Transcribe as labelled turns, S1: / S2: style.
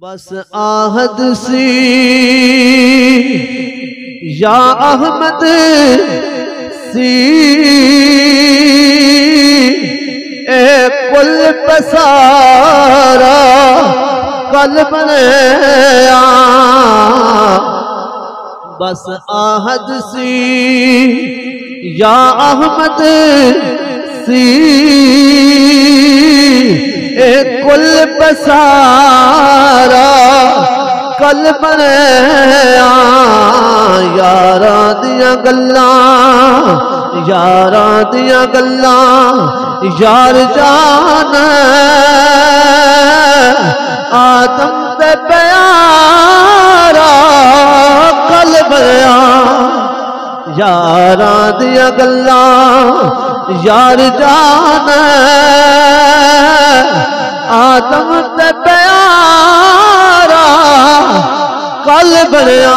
S1: बस आहद सी या अहमद सी ए कुल पसारा कल बनया। बस आहद सी या अहमद सी ए कुल पसारा कल बनया। यारां दियां गल्लां यारां दियां गल्लां यार जान आदम ते प्यारा कल बनया। यारां दियां गल्लां यार जान आदम ते प्यारा कल बनया।